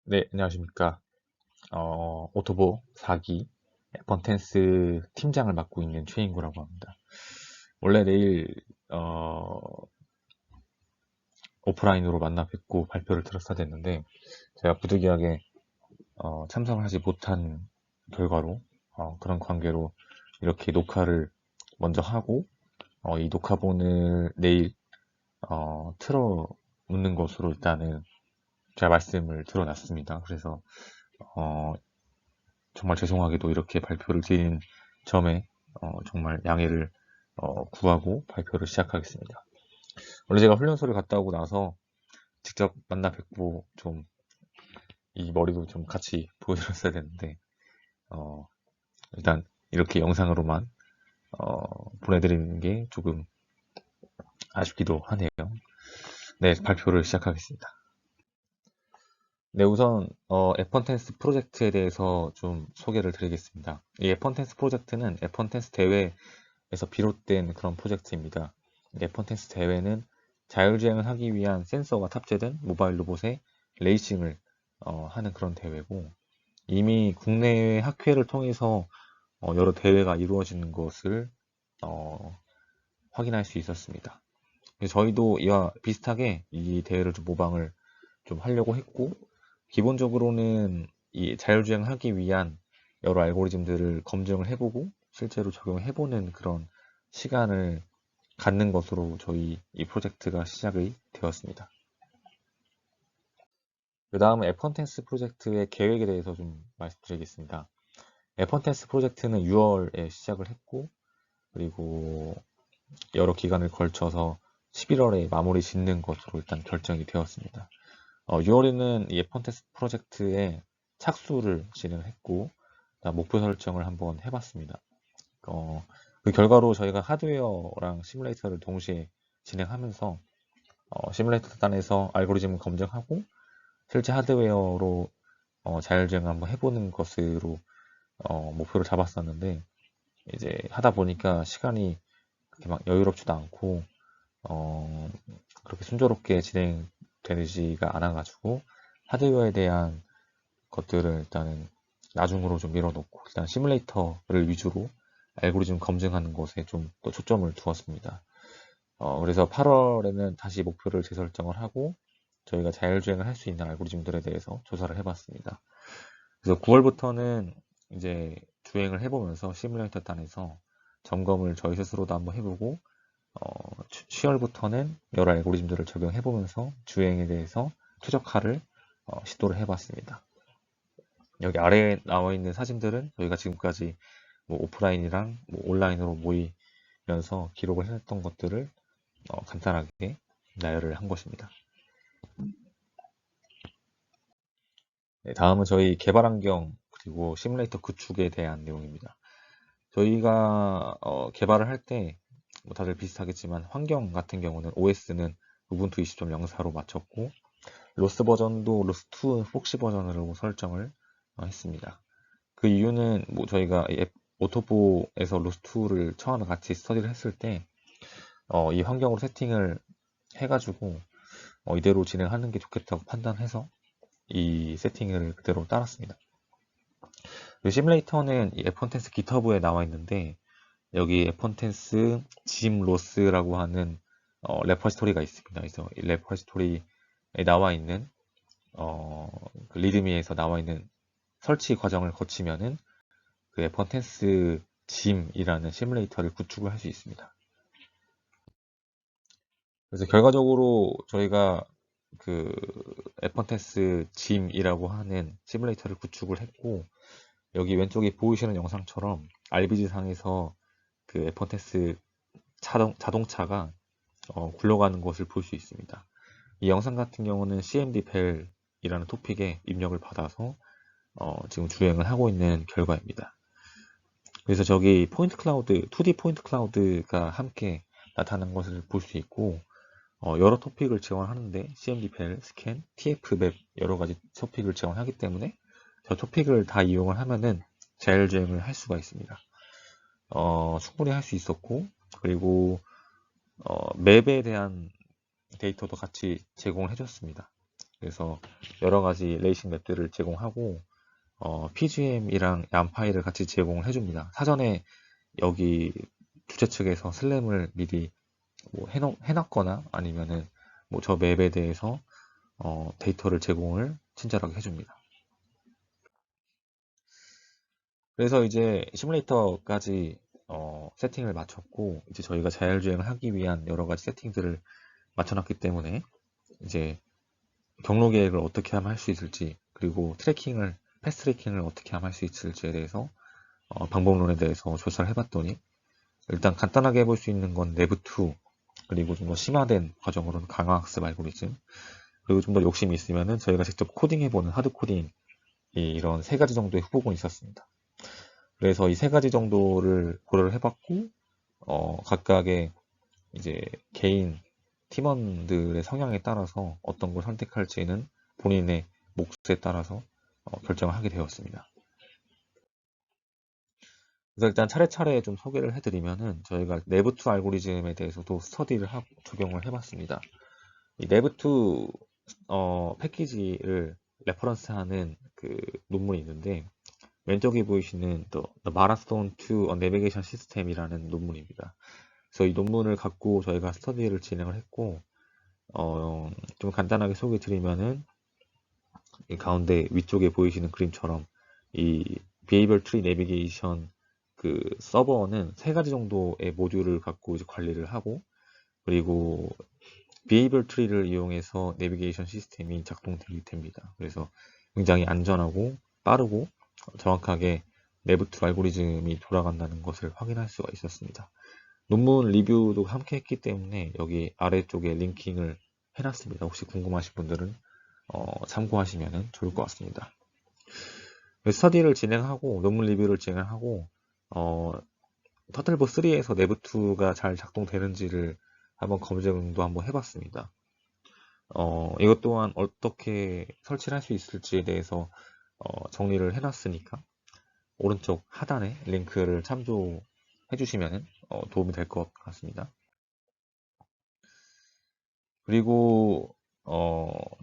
네, 안녕하십니까. 오토보 4기 펀텐스 팀장을 맡고 있는 최인구라고 합니다. 원래 내일, 어, 오프라인으로 만나 뵙고 발표를 들었어야 됐는데, 제가 부득이하게, 참석을 하지 못한 결과로, 그런 관계로 이렇게 녹화를 먼저 하고, 이 녹화본을 내일, 틀어 놓는 것으로 일단은 제가 말씀을 드려놨습니다. 그래서, 어, 정말 죄송하게도 이렇게 발표를 드리는 점에 정말 양해를 구하고 발표를 시작하겠습니다. 원래 제가 훈련소를 갔다 오고 나서 직접 만나 뵙고 좀 이 머리도 좀 같이 보여드렸어야 되는데 어, 일단 이렇게 영상으로만 보내드리는 게 조금 아쉽기도 하네요. 네, 발표를 시작하겠습니다. 네, 우선 에펀텐스 프로젝트에 대해서 좀 소개를 드리겠습니다. 이 에펀텐스 프로젝트는 에펀텐스 대회에서 비롯된 그런 프로젝트입니다. 에펀텐스 대회는 자율주행을 하기 위한 센서가 탑재된 모바일 로봇의 레이싱을 하는 그런 대회고, 이미 국내외 학회를 통해서 여러 대회가 이루어지는 것을 어, 확인할 수 있었습니다. 그래서 저희도 이와 비슷하게 이 대회를 좀 모방을 좀 하려고 했고, 기본적으로는 이 자율주행을 하기 위한 여러 알고리즘들을 검증을 해보고 실제로 적용해보는 그런 시간을 갖는 것으로 저희 이 프로젝트가 시작이 되었습니다. 그 다음 에펀텐스 프로젝트의 계획에 대해서 좀 말씀드리겠습니다. 에펀텐스 프로젝트는 6월에 시작을 했고, 그리고 여러 기간을 걸쳐서 11월에 마무리 짓는 것으로 일단 결정이 되었습니다. 6월에는 이 에펀테스트 프로젝트의 착수를 진행했고, 목표 설정을 한번 해봤습니다. 그 결과로 저희가 하드웨어랑 시뮬레이터를 동시에 진행하면서 시뮬레이터 단에서 알고리즘을 검증하고 실제 하드웨어로 자율주행을 한번 해보는 것으로 목표를 잡았었는데, 이제 하다 보니까 시간이 그렇게 막 여유롭지도 않고 어, 그렇게 순조롭게 진행되지가 않아가지고 하드웨어에 대한 것들을 일단은 나중으로 좀 밀어놓고 일단 시뮬레이터를 위주로 알고리즘 검증하는 것에 좀 또 초점을 두었습니다. 그래서 8월에는 다시 목표를 재설정을 하고 저희가 자율주행을 할 수 있는 알고리즘들에 대해서 조사를 해봤습니다. 그래서 9월부터는 이제 주행을 해보면서 시뮬레이터 단에서 점검을 저희 스스로도 한번 해보고 10월부터는 여러 알고리즘들을 적용해보면서 주행에 대해서 최적화를 시도를 해봤습니다. 여기 아래에 나와 있는 사진들은 저희가 지금까지 뭐 오프라인이랑 뭐 온라인으로 모이면서 기록을 했던 것들을 간단하게 나열을 한 것입니다. 네, 다음은 저희 개발 환경 그리고 시뮬레이터 구축에 대한 내용입니다. 저희가 개발을 할 때 뭐 다들 비슷하겠지만 환경 같은 경우는 OS는 우분투 20.04로 맞췄고 로스 버전도 로스2 폭시 버전으로 설정을 했습니다. 그 이유는 뭐 저희가 오토보에서 로스2를 처음에 같이 스터디를 했을 때 이 환경으로 세팅을 해가지고 이대로 진행하는 게 좋겠다고 판단해서 이 세팅을 그대로 따랐습니다. 그 시뮬레이터는 이 에펀텐스 기터브에 나와 있는데 여기 에펀텐스 짐 로스라고 하는 레퍼지토리가 있습니다. 그래서 이 레퍼지토리에 나와 있는 그 리드미에서 나와 있는 설치 과정을 거치면은 그 에펀텐스 짐이라는 시뮬레이터를 구축을 할 수 있습니다. 그래서 결과적으로 저희가 그 에펀텐스 짐이라고 하는 시뮬레이터를 구축을 했고, 여기 왼쪽에 보이시는 영상처럼 RBG 상에서 그 에펀텐스 자동차가 굴러가는 것을 볼 수 있습니다. 이 영상 같은 경우는 CMD 벨이라는 토픽에 입력을 받아서 지금 주행을 하고 있는 결과입니다. 그래서 저기 포인트 클라우드, 2D 포인트 클라우드가 함께 나타나는 것을 볼 수 있고, 여러 토픽을 지원하는데 CMD 벨, 스캔, TF 맵 여러 가지 토픽을 지원하기 때문에 저 토픽을 다 이용을 하면은 자율주행을 할 수가 있습니다. 충분히 할 수 있었고, 그리고 맵에 대한 데이터도 같이 제공을 해줬습니다. 그래서 여러 가지 레이싱 맵들을 제공하고 PGM이랑 얌 파일을 같이 제공을 해줍니다. 사전에 여기 주최 측에서 슬램을 미리 뭐 해놨거나 아니면은 뭐 저 맵에 대해서 데이터를 제공을 친절하게 해줍니다. 그래서 이제 시뮬레이터까지 세팅을 마쳤고 이제 저희가 자율주행을 하기 위한 여러 가지 세팅들을 맞춰놨기 때문에 이제 경로 계획을 어떻게 하면 할 수 있을지 그리고 패스트 트래킹을 어떻게 하면 할 수 있을지에 대해서 방법론에 대해서 조사를 해봤더니 일단 간단하게 해볼 수 있는 건 내부2 그리고 좀 더 심화된 과정으로는 강화학습 알고리즘 그리고 좀 더 욕심이 있으면은 저희가 직접 코딩해보는 하드 코딩 이런 세 가지 정도의 후보군이 있었습니다. 그래서 이 세 가지 정도를 고려를 해봤고 각각의 이제 개인 팀원들의 성향에 따라서 어떤 걸 선택할지는 본인의 몫에 따라서 결정을 하게 되었습니다. 그래서 일단 차례차례 좀 소개를 해드리면은 저희가 내부2 알고리즘에 대해서도 스터디를 하고 적용을 해봤습니다. 이 내부2 패키지를 레퍼런스하는 그 논문이 있는데 왼쪽에 보이시는 The Marathon to a Navigation System이라는 논문입니다. 그래서 이 논문을 갖고 저희가 스터디를 진행을 했고 좀 간단하게 소개 드리면은 이 가운데 위쪽에 보이시는 그림처럼 이 Behavior Tree Navigation 그 서버는 세 가지 정도의 모듈을 갖고 이제 관리를 하고 그리고 Behavior Tree를 이용해서 내비게이션 시스템이 작동되게 됩니다. 그래서 굉장히 안전하고 빠르고 정확하게 내부2 알고리즘이 돌아간다는 것을 확인할 수가 있었습니다. 논문 리뷰도 함께 했기 때문에 여기 아래쪽에 링킹을 해놨습니다. 혹시 궁금하신 분들은 참고하시면 좋을 것 같습니다. 스터디를 진행하고 논문 리뷰를 진행하고 터틀보 3에서 내부2가 잘 작동되는지를 한번 검증도 한번 해봤습니다. 이것 또한 어떻게 설치를 할 수 있을지에 대해서 정리를 해놨으니까 오른쪽 하단에 링크를 참조해 주시면 도움이 될 것 같습니다. 그리고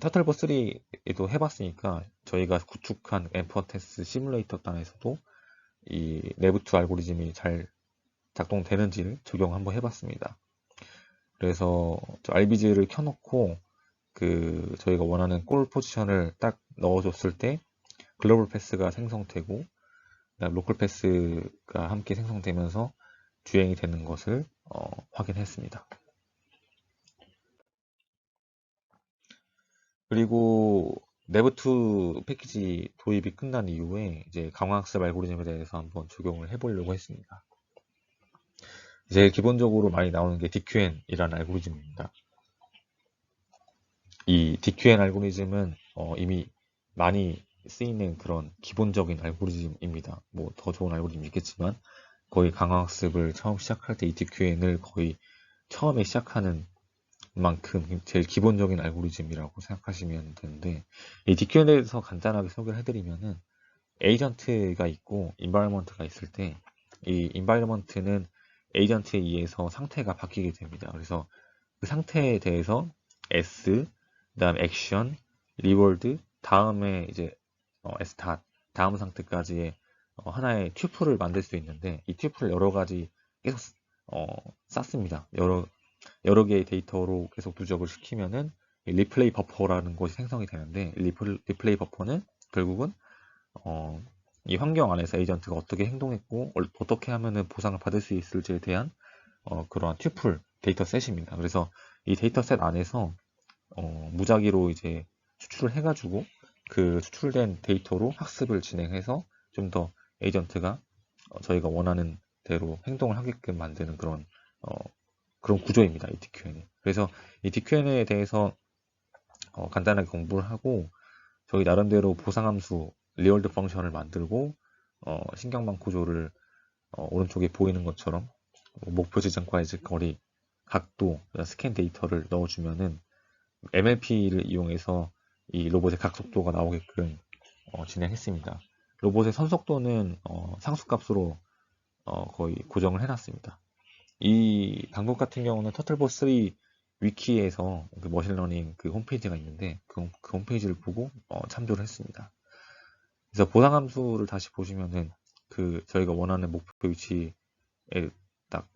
터틀보 3에도 해봤으니까 저희가 구축한 엠퍼테스 시뮬레이터 단에서도 이 내부2 알고리즘이 잘 작동되는지를 적용 한번 해봤습니다. 그래서 RBG를 켜놓고 그 저희가 원하는 골 포지션을 딱 넣어줬을 때 글로벌 패스가 생성되고 로컬 패스가 함께 생성되면서 주행이 되는 것을 확인했습니다. 그리고 내부2 패키지 도입이 끝난 이후에 이제 강화학습 알고리즘에 대해서 한번 적용을 해보려고 했습니다. 제일 기본적으로 많이 나오는 게 DQN이라는 알고리즘입니다. 이 DQN 알고리즘은 이미 많이 쓰이는 그런 기본적인 알고리즘입니다. 뭐 더 좋은 알고리즘이 있겠지만 거의 강화학습을 처음 시작할 때 이 DQN을 거의 처음에 시작하는 만큼 제일 기본적인 알고리즘이라고 생각하시면 되는데 이 DQN에 대해서 간단하게 소개를 해드리면은 에이전트가 있고 인바이러먼트가 있을 때 이 인바이러먼트는 에이전트에 의해서 상태가 바뀌게 됩니다. 그래서 그 상태에 대해서 S, 그다음 액션, 리워드, 다음에 이제 스tat, 다음 상태까지의 하나의 튜플을 만들 수 있는데 이 튜플을 여러 가지 계속 쌓습니다. 여러 개의 데이터로 계속 누적을 시키면은 리플레이 버퍼라는 것이 생성이 되는데 리플레이 버퍼는 결국은 이 환경 안에서 에이전트가 어떻게 행동했고 어떻게 하면은 보상을 받을 수 있을지에 대한 그러한 튜플 데이터 셋입니다. 그래서 이 데이터 셋 안에서 무작위로 이제 추출을 해가지고 그 추출된 데이터로 학습을 진행해서 좀 더 에이전트가 저희가 원하는 대로 행동을 하게끔 만드는 그런 구조입니다. 이 DQN이. 그래서 이 DQN에 대해서 간단하게 공부를 하고 저희 나름대로 보상함수 리월드 펑션을 만들고 신경망 구조를 오른쪽에 보이는 것처럼 목표 지점과의 거리, 각도, 스캔 데이터를 넣어주면은 MLP를 이용해서 이 로봇의 각속도가 나오게끔 진행했습니다. 로봇의 선속도는 상수값으로 거의 고정을 해놨습니다. 이 방법 같은 경우는 터틀보 3 위키에서 그 머신러닝 그 홈페이지가 있는데 그 홈페이지를 보고 참조를 했습니다. 그래서 보상함수를 다시 보시면은 그 저희가 원하는 목표 위치에 딱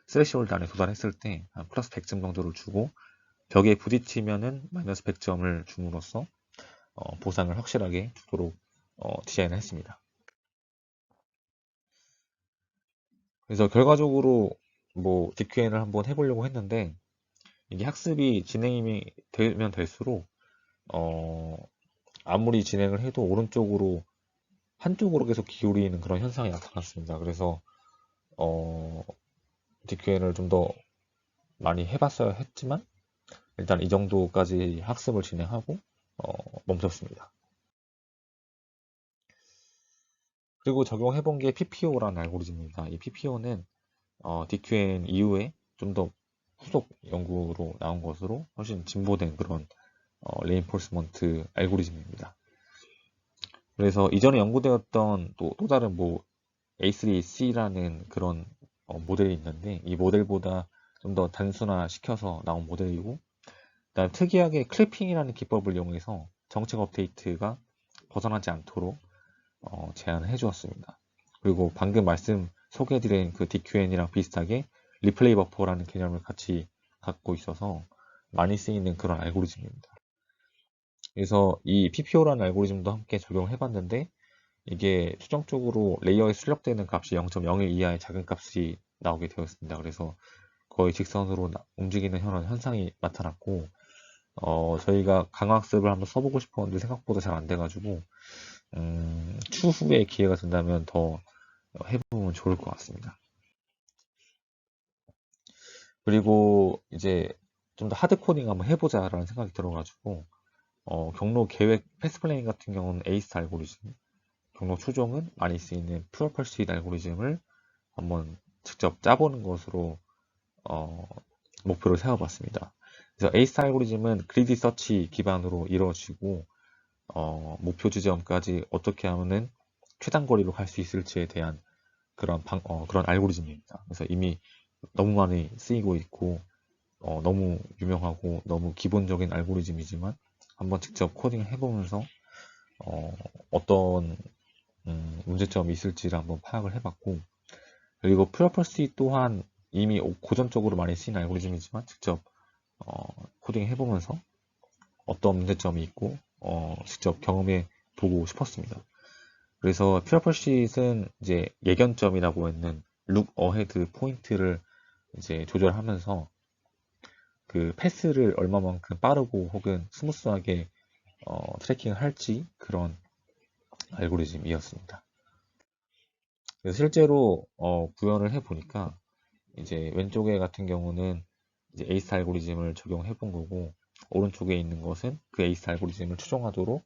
스레시홀드 안에 도달했을 때 한 플러스 100점 정도를 주고 벽에 부딪히면은 마이너스 100점을 줌으로써 보상을 확실하게 주도록 디자인을 했습니다. 그래서 결과적으로 뭐 DQN을 한번 해보려고 했는데 이게 학습이 진행이 되면 될수록 아무리 진행을 해도 오른쪽으로 한쪽으로 계속 기울이는 그런 현상이 나타났습니다. 그래서 DQN을 좀 더 많이 해봤어야 했지만 일단 이 정도까지 학습을 진행하고 멈췄습니다. 그리고 적용해본 게 PPO라는 알고리즘입니다. 이 PPO는 DQN 이후에 좀 더 후속 연구로 나온 것으로 훨씬 진보된 그런 레인포스먼트 알고리즘입니다. 그래서 이전에 연구되었던 또 다른 뭐 A3C라는 그런 모델이 있는데 이 모델보다 좀 더 단순화시켜서 나온 모델이고 그다음 특이하게 클리핑이라는 기법을 이용해서 정책 업데이트가 벗어나지 않도록 제안을 해주었습니다. 그리고 방금 소개해드린 그 DQN이랑 비슷하게 리플레이 버퍼라는 개념을 같이 갖고 있어서 많이 쓰이는 그런 알고리즘입니다. 그래서 이 PPO라는 알고리즘도 함께 적용해봤는데 이게 추정적으로 레이어에 출력되는 값이 0.01 이하의 작은 값이 나오게 되었습니다. 그래서 거의 직선으로 움직이는 현상이 나타났고 저희가 강화학습을 한번 써보고 싶었는데 생각보다 잘 안 돼가지고 추후에 기회가 된다면 더 해보면 좋을 것 같습니다. 그리고 이제 좀 더 하드 코딩 한번 해보자라는 생각이 들어가지고 경로 계획 패스 플레잉 같은 경우는 에이스 알고리즘, 경로 추종은 많이 쓰이는 퓨어 펄시드 알고리즘을 한번 직접 짜보는 것으로 목표를 세워봤습니다. 그래서 에이스 알고리즘은 그리디 서치 기반으로 이루어지고 목표 지점까지 어떻게 하면은 최단 거리로 갈 수 있을지에 대한 그런 알고리즘입니다. 그래서 이미 너무 많이 쓰이고 있고 너무 유명하고 너무 기본적인 알고리즘이지만 한번 직접 코딩을 해보면서 어떤 문제점이 있을지를 한번 파악을 해봤고 그리고 퓨어펄시 또한 이미 고전적으로 많이 쓰인 알고리즘이지만 직접 코딩 해보면서 어떤 문제점이 있고 직접 경험해 보고 싶었습니다. 그래서 퓨어펄시는 이제 예견점이라고 있는 룩 어헤드 포인트를 이제 조절하면서 그 패스를 얼마만큼 빠르고 혹은 스무스하게 트래킹을 할지 그런 알고리즘이었습니다. 그래서 실제로 구현을 해보니까 이제 왼쪽에 같은 경우는 이제 에이스 알고리즘을 적용해 본 거고 오른쪽에 있는 것은 그 에이스 알고리즘을 추종하도록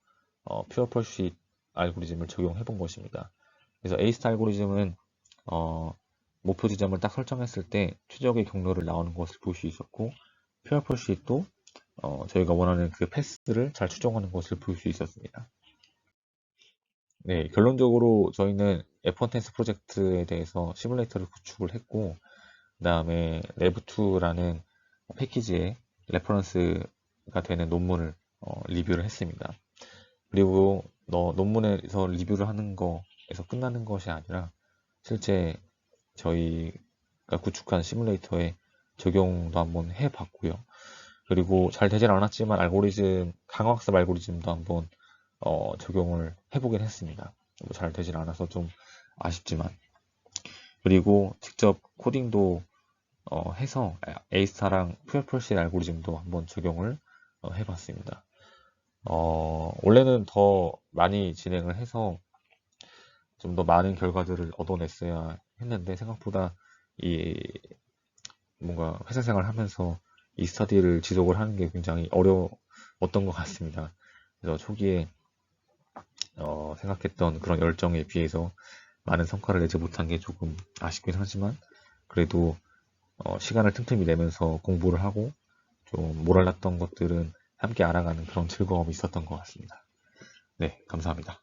퓨어 펄시 알고리즘을 적용해 본 것입니다. 그래서 에이스 알고리즘은 목표 지점을 딱 설정했을 때 최적의 경로를 나오는 것을 볼 수 있었고 퓨어 펄시도 저희가 원하는 그 패스를 잘 추종하는 것을 볼 수 있었습니다. 네, 결론적으로 저희는 F1 텐스 프로젝트에 대해서 시뮬레이터를 구축을 했고 그 다음에 레브2라는 패키지에 레퍼런스가 되는 논문을 리뷰를 했습니다. 그리고 논문에서 리뷰를 하는 거에서 끝나는 것이 아니라 실제 저희가 구축한 시뮬레이터에 적용도 한번 해봤고요. 그리고 잘 되진 않았지만 강화학습 알고리즘도 한번 적용을 해보긴 했습니다. 잘 되진 않아서 좀 아쉽지만 그리고 직접 코딩도 해서 A스타랑 퓨어펄시 알고리즘도 한번 적용을 해봤습니다. 원래는 더 많이 진행을 해서 좀 더 많은 결과들을 얻어냈어야 했는데 생각보다 이 뭔가 회사 생활 하면서 이 스터디를 지속을 하는 게 굉장히 어려웠던 것 같습니다. 그래서 초기에 생각했던 그런 열정에 비해서 많은 성과를 내지 못한 게 조금 아쉽긴 하지만 그래도 시간을 틈틈이 내면서 공부를 하고 좀 모랄랐던 것들은 함께 알아가는 그런 즐거움이 있었던 것 같습니다. 네, 감사합니다.